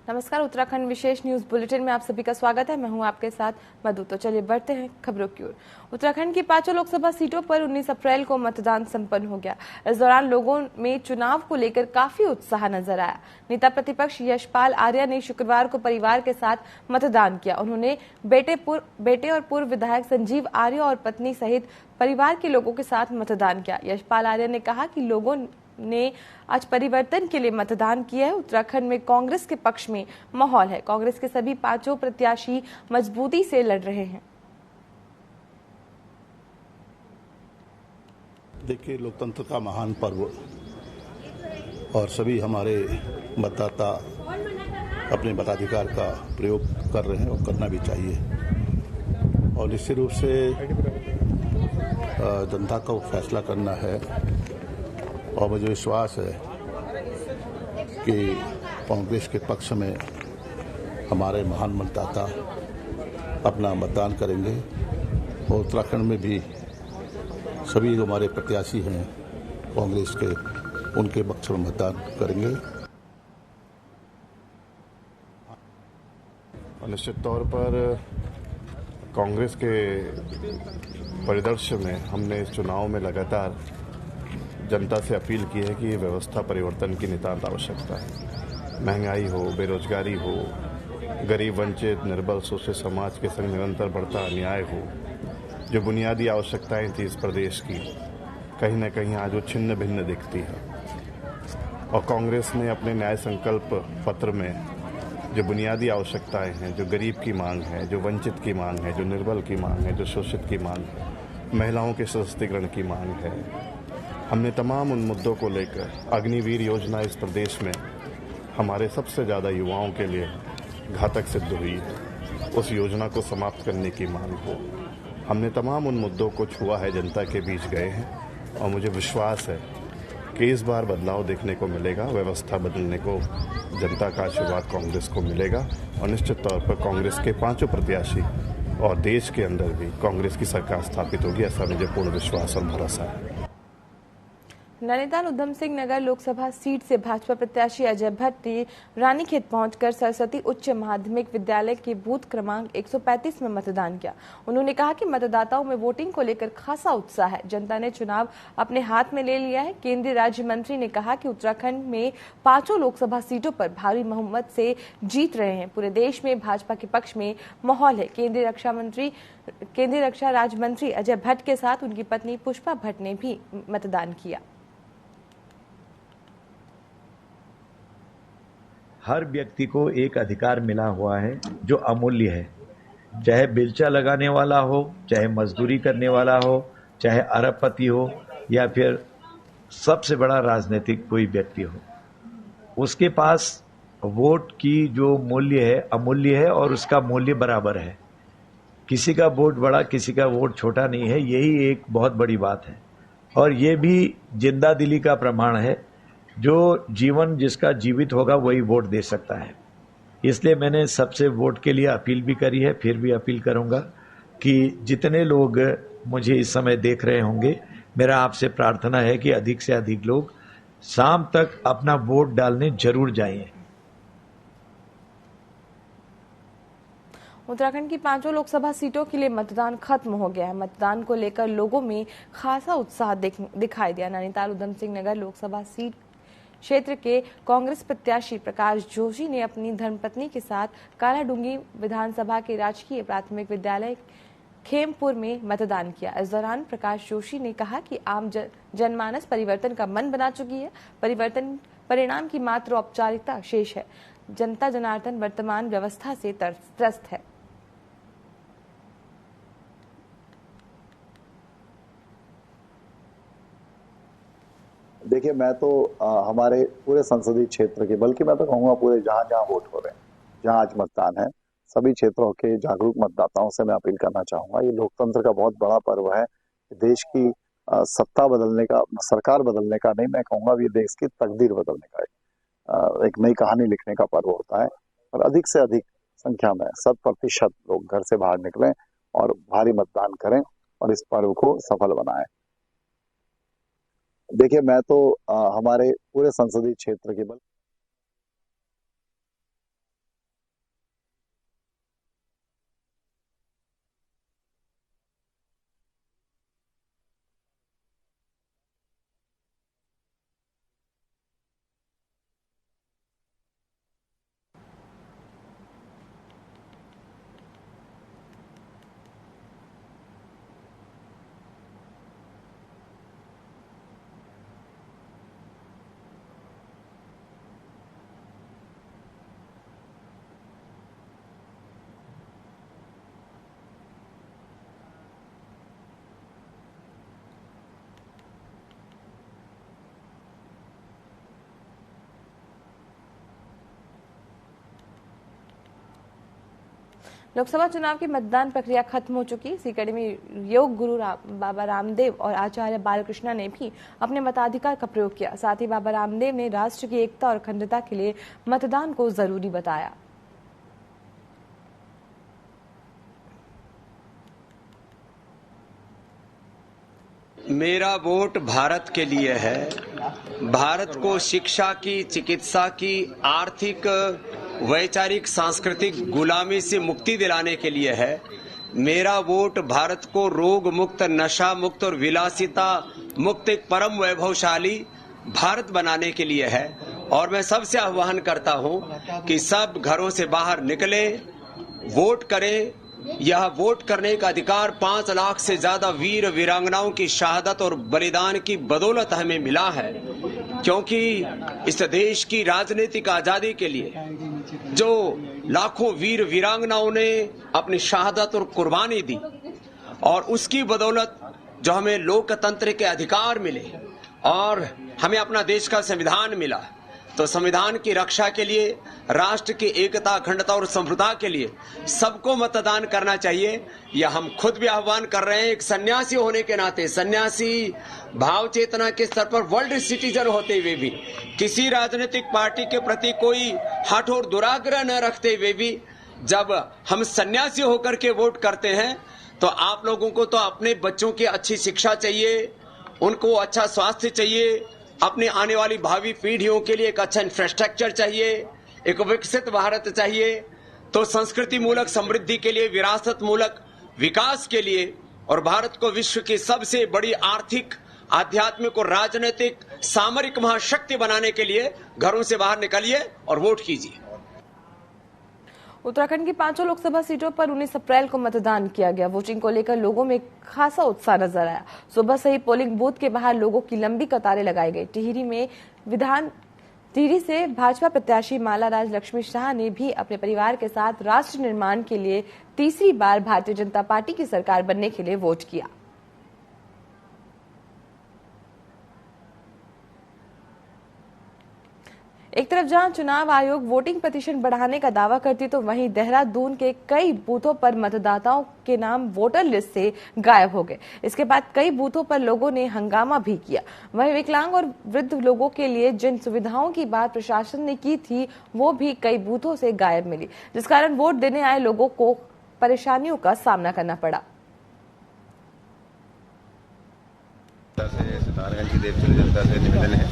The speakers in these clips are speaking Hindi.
नमस्कार, उत्तराखंड विशेष न्यूज बुलेटिन में आप सभी का स्वागत है। मैं हूं आपके साथ मधु। तो चलिए बढ़ते हैं खबरों की ओर। उत्तराखंड की 5 लोकसभा सीटों पर 19 अप्रैल को मतदान संपन्न हो गया। इस दौरान लोगों में चुनाव को लेकर काफी उत्साह नजर आया। नेता प्रतिपक्ष यशपाल आर्य ने शुक्रवार को परिवार के साथ मतदान किया। उन्होंने बेटे और पूर्व विधायक संजीव आर्य और पत्नी सहित परिवार के लोगों के साथ मतदान किया। यशपाल आर्य ने कहा कि लोगों ने आज परिवर्तन के लिए मतदान किया है। उत्तराखंड में कांग्रेस के पक्ष में माहौल है। कांग्रेस के सभी 5 प्रत्याशी मजबूती से लड़ रहे हैं। देखिए, लोकतंत्र का महान पर्व और सभी हमारे मतदाता अपने मताधिकार का प्रयोग कर रहे हैं और करना भी चाहिए। और निश्चित रूप से जनता को फैसला करना है और मुझे विश्वास है कि कांग्रेस के पक्ष में हमारे महान मतदाता अपना मतदान करेंगे और उत्तराखंड में भी सभी जो हमारे प्रत्याशी हैं कांग्रेस के, उनके पक्ष में मतदान करेंगे। निश्चित तौर पर कांग्रेस के परिदृश्य में हमने इस चुनाव में लगातार जनता से अपील की है कि व्यवस्था परिवर्तन की नितांत आवश्यकता है। महंगाई हो, बेरोजगारी हो, गरीब, वंचित, निर्बल, शोषित समाज के संग निरंतर बढ़ता अन्याय हो, जो बुनियादी आवश्यकताएं थी इस प्रदेश की, कहीं न कहीं आज वो छिन्न भिन्न दिखती है। और कांग्रेस ने अपने न्याय संकल्प पत्र में जो बुनियादी आवश्यकताएं हैं, जो गरीब की मांग है, जो वंचित की मांग है, जो निर्बल की मांग है, जो शोषित की मांग है, महिलाओं के सशक्तिकरण की मांग है, हमने तमाम उन मुद्दों को लेकर अग्निवीर योजना इस प्रदेश में हमारे सबसे ज़्यादा युवाओं के लिए घातक सिद्ध हुई है, उस योजना को समाप्त करने की मांग हो। हमने तमाम उन मुद्दों को छुआ है, जनता के बीच गए हैं और मुझे विश्वास है कि इस बार बदलाव देखने को मिलेगा। व्यवस्था बदलने को जनता का आशीर्वाद कांग्रेस को मिलेगा और निश्चित तौर पर कांग्रेस के 5 प्रत्याशी और देश के अंदर भी कांग्रेस की सरकार स्थापित होगी, ऐसा मुझे पूर्ण विश्वास और भरोसा है। नैनीताल उधम सिंह नगर लोकसभा सीट से भाजपा प्रत्याशी अजय भट्ट ने रानीखेत पहुंचकर सरस्वती उच्च माध्यमिक विद्यालय के बूथ क्रमांक 135 में मतदान किया। उन्होंने कहा कि मतदाताओं में वोटिंग को लेकर खासा उत्साह है। जनता ने चुनाव अपने हाथ में ले लिया है। केंद्रीय राज्य मंत्री ने कहा कि उत्तराखंड में 5 लोकसभा सीटों पर भारी बहुमत से जीत रहे हैं। पूरे देश में भाजपा के पक्ष में माहौल है। केंद्रीय रक्षा राज्य मंत्री अजय भट्ट के साथ उनकी पत्नी पुष्पा भट्ट ने भी मतदान किया। हर व्यक्ति को एक अधिकार मिला हुआ है जो अमूल्य है, चाहे बेलचा लगाने वाला हो, चाहे मजदूरी करने वाला हो, चाहे अरबपति हो या फिर सबसे बड़ा राजनीतिक कोई व्यक्ति हो, उसके पास वोट की जो मूल्य है अमूल्य है और उसका मूल्य बराबर है। किसी का वोट बड़ा, किसी का वोट छोटा नहीं है, यही एक बहुत बड़ी बात है। और ये भी जिंदा दिली का प्रमाण है, जो जीवन जिसका जीवित होगा वही वोट दे सकता है। इसलिए मैंने सबसे वोट के लिए अपील भी करी है, फिर भी अपील करूंगा कि जितने लोग मुझे इस समय देख रहे होंगे, मेरा आपसे प्रार्थना है कि अधिक से अधिक लोग शाम तक अपना वोट डालने जरूर जाएं। उत्तराखंड की 5 लोकसभा सीटों के लिए मतदान खत्म हो गया है। मतदान को लेकर लोगों में खासा उत्साह दिखाई दिया। नैनीताल उधम सिंह नगर लोकसभा सीट क्षेत्र के कांग्रेस प्रत्याशी प्रकाश जोशी ने अपनी धर्मपत्नी के साथ कालाडूंगी विधानसभा के राजकीय प्राथमिक विद्यालय खेमपुर में मतदान किया। इस दौरान प्रकाश जोशी ने कहा कि आम जनमानस परिवर्तन का मन बना चुकी है। परिवर्तन परिणाम की मात्र औपचारिकता शेष है। जनता जनार्दन वर्तमान व्यवस्था से त्रस्त है। देखिए, मैं तो हमारे पूरे संसदीय क्षेत्र के, बल्कि मैं तो कहूँगा पूरे जहाँ जहाँ वोट हो रहे हैं, जहाँ आज मतदान है, सभी क्षेत्रों के जागरूक मतदाताओं से मैं अपील करना चाहूंगा। ये लोकतंत्र का बहुत बड़ा पर्व है। देश की सत्ता बदलने का, सरकार बदलने का नहीं, मैं कहूँगा ये देश की तकदीर बदलने का एक नई कहानी लिखने का पर्व होता है। और अधिक से अधिक संख्या में 100% लोग घर से बाहर निकलें और भारी मतदान करें और इस पर्व को सफल बनाएं। देखिए, मैं तो हमारे पूरे संसदीय क्षेत्र के लोकसभा चुनाव की मतदान प्रक्रिया खत्म हो चुकी। इसी कड़ी में योग गुरु बाबा रामदेव और आचार्य बालकृष्ण ने भी अपने मताधिकार का प्रयोग किया। साथ ही बाबा रामदेव ने राष्ट्र की एकता और अखंडता के लिए मतदान को जरूरी बताया। मेरा वोट भारत के लिए है। भारत को शिक्षा की, चिकित्सा की, आर्थिक, वैचारिक, सांस्कृतिक गुलामी से मुक्ति दिलाने के लिए है। मेरा वोट भारत को रोग मुक्त, नशा मुक्त और विलासिता मुक्त एक परम वैभवशाली भारत बनाने के लिए है। और मैं सबसे आह्वान करता हूं कि सब घरों से बाहर निकले, वोट करें। यह वोट करने का अधिकार 5 लाख से ज्यादा वीर वीरांगनाओं की शहादत और बलिदान की बदौलत हमें मिला है, क्योंकि इस देश की राजनीतिक आजादी के लिए जो लाखों वीर वीरांगनाओं ने अपनी शहादत और कुर्बानी दी, और उसकी बदौलत जो हमें लोकतंत्र के अधिकार मिले और हमें अपना देश का संविधान मिला। तो संविधान की रक्षा के लिए, राष्ट्र की एकता, अखंडता और संप्रभुता के लिए सबको मतदान करना चाहिए। यह हम खुद भी आह्वान कर रहे हैं। एक सन्यासी होने के नाते, सन्यासी भाव चेतना के स्तर पर वर्ल्ड सिटीजन होते हुए भी, किसी राजनीतिक पार्टी के प्रति कोई हठ और दुराग्रह न रखते हुए भी, जब हम सन्यासी होकर के वोट करते हैं तो आप लोगों को तो अपने बच्चों की अच्छी शिक्षा चाहिए, उनको अच्छा स्वास्थ्य चाहिए, अपने आने वाली भावी पीढ़ियों के लिए एक अच्छा इंफ्रास्ट्रक्चर चाहिए, एक विकसित भारत चाहिए। तो संस्कृति मूलक समृद्धि के लिए, विरासत मूलक विकास के लिए और भारत को विश्व की सबसे बड़ी आर्थिक, आध्यात्मिक और राजनीतिक सामरिक महाशक्ति बनाने के लिए घरों से बाहर निकलिए और वोट कीजिए। उत्तराखंड की 5 लोकसभा सीटों पर 19 अप्रैल को मतदान किया गया। वोटिंग को लेकर लोगों में खासा उत्साह नजर आया। सुबह से ही पोलिंग बूथ के बाहर लोगों की लंबी कतारें लगाई गई। टिहरी से भाजपा प्रत्याशी मालाराज लक्ष्मी शाह ने भी अपने परिवार के साथ राष्ट्र निर्माण के लिए तीसरी बार भारतीय जनता पार्टी की सरकार बनने के लिए वोट किया। एक तरफ जहां चुनाव आयोग वोटिंग प्रतिशत बढ़ाने का दावा करती, तो वहीं देहरादून के कई बूथों पर मतदाताओं के नाम वोटर लिस्ट से गायब हो गए। इसके बाद कई बूथों पर लोगों ने हंगामा भी किया। वहीं विकलांग और वृद्ध लोगों के लिए जिन सुविधाओं की बात प्रशासन ने की थी, वो भी कई बूथों से गायब मिली, जिस कारण वोट देने आए लोगों को परेशानियों का सामना करना पड़ा। सितारगंज की देवचंद जनता से निवेदन है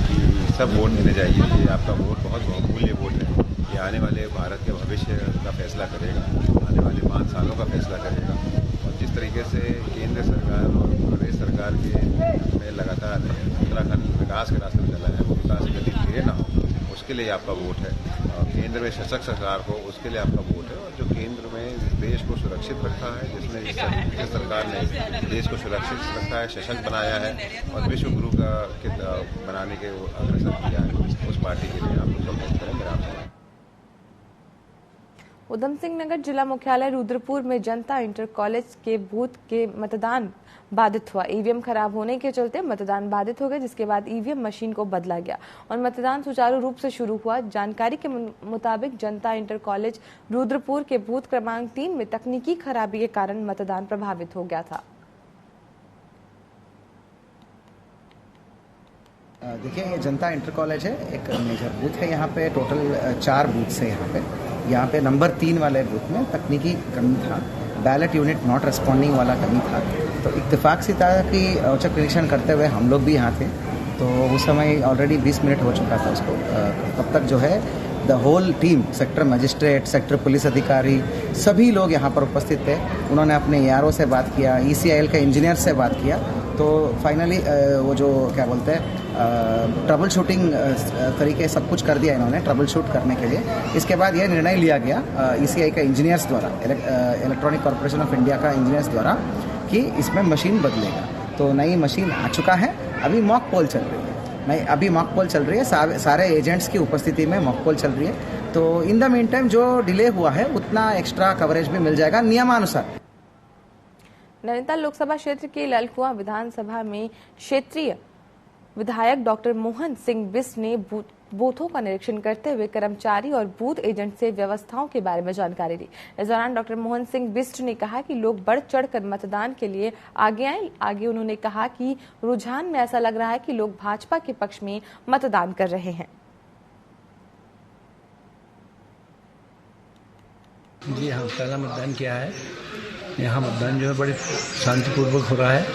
कि सब वोट देने जाइए। ये आपका वोट बहुत बहुमूल्य वोट है। ये आने वाले भारत के भविष्य का फैसला करेगा, आने वाले 5 सालों का फैसला करेगा। और जिस तरीके से केंद्र सरकार और प्रदेश सरकार के में लगातार उत्तराखंड विकास के रास्ते में चला है, वो विकास की गति धीरे ना हो, उसके लिए आपका वोट है। और केंद्र में सशक्त सरकार हो, उसके लिए आपका वोट है। और जो केंद्र में देश को सुरक्षित रखा है, जिसने सरकार ने देश को सुरक्षित रखा है, सशक्त बनाया है और विश्व गुरु का बनाने के अग्रसर किया है, उस पार्टी के लिए आप लोग सपोर्ट करें। मेरा आपसे उधम सिंह नगर जिला मुख्यालय रुद्रपुर में जनता इंटर कॉलेज के बूथ के मतदान बाधित हुआ। ईवीएम खराब होने के चलते मतदान बाधित हो गए, जिसके बाद ईवीएम मशीन को बदला गया और मतदान सुचारू रूप से शुरू हुआ। जानकारी के मुताबिक जनता इंटर कॉलेज रुद्रपुर के बूथ क्रमांक 3 में तकनीकी खराबी के कारण मतदान प्रभावित हो गया था। देखिए, ये जनता इंटर कॉलेज है, एक मेजर बूथ है। यहाँ पे टोटल 4 बूथ्स है। यहाँ पे नंबर 3 वाले बूथ में तकनीकी कमी था, बैलेट यूनिट नॉट रिस्पॉन्डिंग वाला कमी था। तो इत्तेफाक से था कि औचक निरीक्षण करते हुए हम लोग भी यहाँ थे, तो उस समय ऑलरेडी 20 मिनट हो चुका था उसको। तब तक जो है the whole team, sector magistrate, sector police अधिकारी, सभी लोग यहाँ पर उपस्थित थे। उन्होंने अपने ERO से बात किया, ECIL के इंजीनियर से बात किया। तो फाइनली वो जो क्या बोलते हैं ट्रबल शूटिंग तरीके सब कुछ कर दिया इन्होंने ट्रबल शूट करने के लिए। इसके बाद यह निर्णय लिया गया ECI का इंजीनियर्स द्वारा, इलेक्ट्रॉनिक कॉर्पोरेशन ऑफ इंडिया का इंजीनियर्स द्वारा, कि इसमें मशीन बदलेगा। तो नई मशीन आ चुका है। अभी मॉक पोल चल रही है, अभी मॉक पोल चल रही है, सारे एजेंट्स की उपस्थिति में मॉक पोल चल रही है। तो इन द मीन टाइम जो डिले हुआ है उतना एक्स्ट्रा कवरेज भी मिल जाएगा नियमानुसार। नैनीताल लोकसभा क्षेत्र के ललकुआं विधानसभा में क्षेत्रीय विधायक डॉक्टर मोहन सिंह बिष्ट ने बूथों का निरीक्षण करते हुए कर्मचारी और बूथ एजेंट से व्यवस्थाओं के बारे में जानकारी दी। इस दौरान डॉक्टर मोहन सिंह बिष्ट ने कहा कि लोग बढ़ चढ़कर मतदान के लिए आगे आए। आगे उन्होंने कहा कि रुझान में ऐसा लग रहा है कि लोग भाजपा के पक्ष में मतदान कर रहे हैं। जी हाँ, पहला मतदान किया है। यहाँ मतदान जो है बड़े शांतिपूर्वक हो रहा है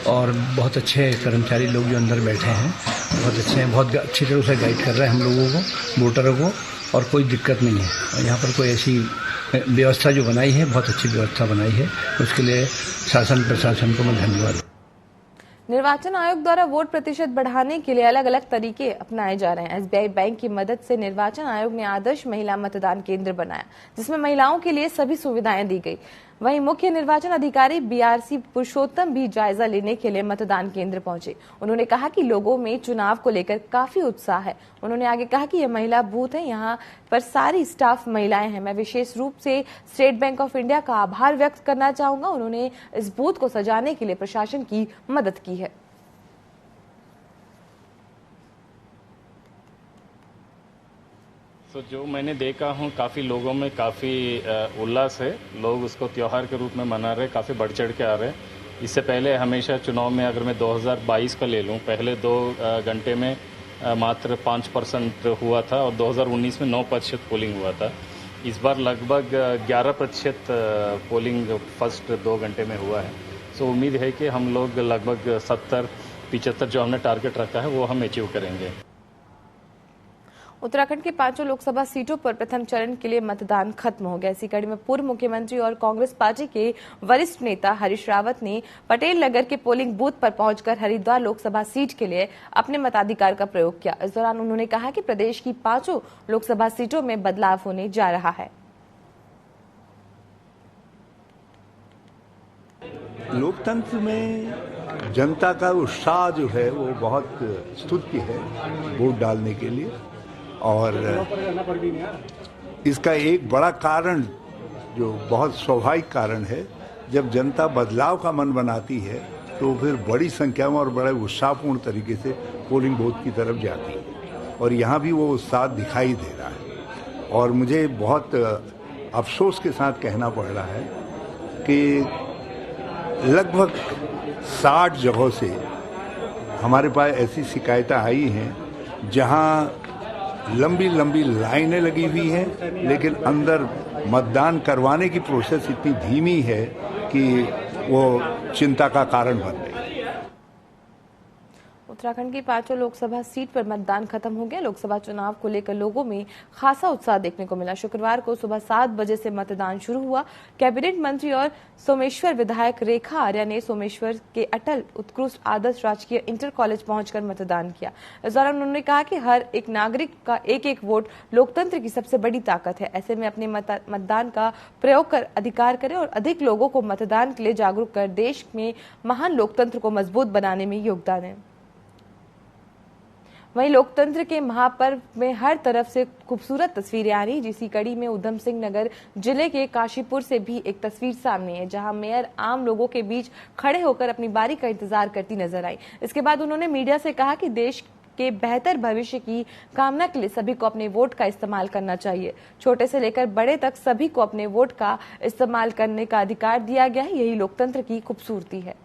और बहुत अच्छे कर्मचारी लोग जो अंदर बैठे हैं बहुत अच्छे हैं, बहुत अच्छी तरह से गाइड कर रहे हैं हम लोगों को, वोटरों को, और कोई दिक्कत नहीं है। और यहाँ पर कोई ऐसी व्यवस्था जो बनाई है, बहुत अच्छी व्यवस्था बनाई है, उसके लिए शासन प्रशासन को मैं धन्यवाद। निर्वाचन आयोग द्वारा वोट प्रतिशत बढ़ाने के लिए अलग अलग तरीके अपनाए जा रहे हैं। SBI बैंक की मदद से निर्वाचन आयोग ने आदर्श महिला मतदान केंद्र बनाया, जिसमें महिलाओं के लिए सभी सुविधाएं दी गई। वहीं मुख्य निर्वाचन अधिकारी BRC पुरुषोत्तम भी जायजा लेने के लिए मतदान केंद्र पहुंचे। उन्होंने कहा कि लोगों में चुनाव को लेकर काफी उत्साह है। उन्होंने आगे कहा कि यह महिला बूथ है, यहाँ पर सारी स्टाफ महिलाएं हैं। मैं विशेष रूप से स्टेट बैंक ऑफ इंडिया का आभार व्यक्त करना चाहूंगा। उन्होंने इस बूथ को सजाने के लिए प्रशासन की मदद की है। तो जो मैंने देखा हूँ, काफ़ी लोगों में काफ़ी उल्लास है। लोग उसको त्यौहार के रूप में मना रहे, काफ़ी बढ़ चढ़ के आ रहे हैं। इससे पहले हमेशा चुनाव में अगर मैं 2022 का ले लूँ, पहले 2 घंटे में मात्र 5% हुआ था और 2019 में 9% पोलिंग हुआ था। इस बार लगभग 11% पोलिंग फर्स्ट 2 घंटे में हुआ है। सो उम्मीद है कि हम लोग लगभग 70-75 जो हमने टारगेट रखा है वो हम अचीव करेंगे। उत्तराखंड की 5 लोकसभा सीटों पर प्रथम चरण के लिए मतदान खत्म हो गया। इसी कड़ी में पूर्व मुख्यमंत्री और कांग्रेस पार्टी के वरिष्ठ नेता हरीश रावत ने पटेल नगर के पोलिंग बूथ पर पहुंचकर हरिद्वार लोकसभा सीट के लिए अपने मताधिकार का प्रयोग किया। इस दौरान उन्होंने कहा कि प्रदेश की 5 लोकसभा सीटों में बदलाव होने जा रहा है। लोकतंत्र में जनता का उत्साह जो है वो बहुत स्तुत्य है वोट डालने के लिए, और इसका एक बड़ा कारण जो बहुत स्वाभाविक कारण है, जब जनता बदलाव का मन बनाती है तो फिर बड़ी संख्या में और बड़े उत्साहपूर्ण तरीके से पोलिंग बूथ की तरफ जाती है, और यहाँ भी वो उत्साह दिखाई दे रहा है। और मुझे बहुत अफसोस के साथ कहना पड़ रहा है कि लगभग 60 जगहों से हमारे पास ऐसी शिकायतें आई हैं जहां लंबी लंबी लाइनें लगी हुई हैं, लेकिन अंदर मतदान करवाने की प्रोसेस इतनी धीमी है कि वो चिंता का कारण बन गई। उत्तराखंड की 5 लोकसभा सीट पर मतदान खत्म हो गया। लोकसभा चुनाव को लेकर लोगों में खासा उत्साह देखने को मिला। शुक्रवार को सुबह 7 बजे से मतदान शुरू हुआ। कैबिनेट मंत्री और सोमेश्वर विधायक रेखा आर्या ने सोमेश्वर के अटल उत्कृष्ट आदर्श राजकीय इंटर कॉलेज पहुंचकर मतदान किया। इस दौरान उन्होंने कहा कि हर एक नागरिक का एक वोट लोकतंत्र की सबसे बड़ी ताकत है। ऐसे में अपने मतदान का प्रयोग कर अधिकार करें और अधिक लोगों को मतदान के लिए जागरूक कर देश में महान लोकतंत्र को मजबूत बनाने में योगदान दें। वहीं लोकतंत्र के महापर्व में हर तरफ से खूबसूरत तस्वीरें आ रही। इसी कड़ी में उधम सिंह नगर जिले के काशीपुर से भी एक तस्वीर सामने है, जहां मेयर आम लोगों के बीच खड़े होकर अपनी बारी का इंतजार करती नजर आई। इसके बाद उन्होंने मीडिया से कहा कि देश के बेहतर भविष्य की कामना के लिए सभी को अपने वोट का इस्तेमाल करना चाहिए। छोटे से लेकर बड़े तक सभी को अपने वोट का इस्तेमाल करने का अधिकार दिया गया है। यही लोकतंत्र की खूबसूरती है।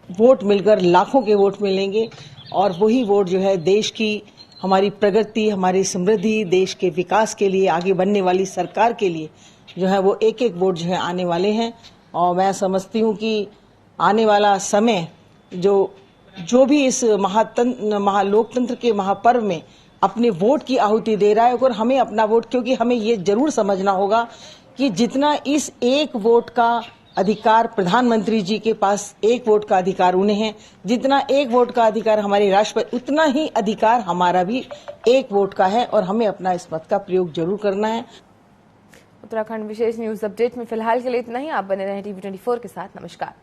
वोट मिलकर लाखों के वोट मिलेंगे और वही वोट जो है देश की हमारी प्रगति, हमारी समृद्धि, देश के विकास के लिए, आगे बढ़ने वाली सरकार के लिए जो है वो एक वोट जो है आने वाले हैं। और मैं समझती हूँ कि आने वाला समय जो भी इस लोकतंत्र के महापर्व में अपने वोट की आहुति दे रहा है, और हमें अपना वोट, क्योंकि हमें ये जरूर समझना होगा कि जितना इस एक वोट का अधिकार प्रधानमंत्री जी के पास, एक वोट का अधिकार उन्हें है, जितना एक वोट का अधिकार हमारे राष्ट्रपति, उतना ही अधिकार हमारा भी एक वोट का है, और हमें अपना इस मत का प्रयोग जरूर करना है। उत्तराखंड विशेष न्यूज अपडेट में फिलहाल के लिए इतना ही। आप बने रहें TV24 के साथ। नमस्कार।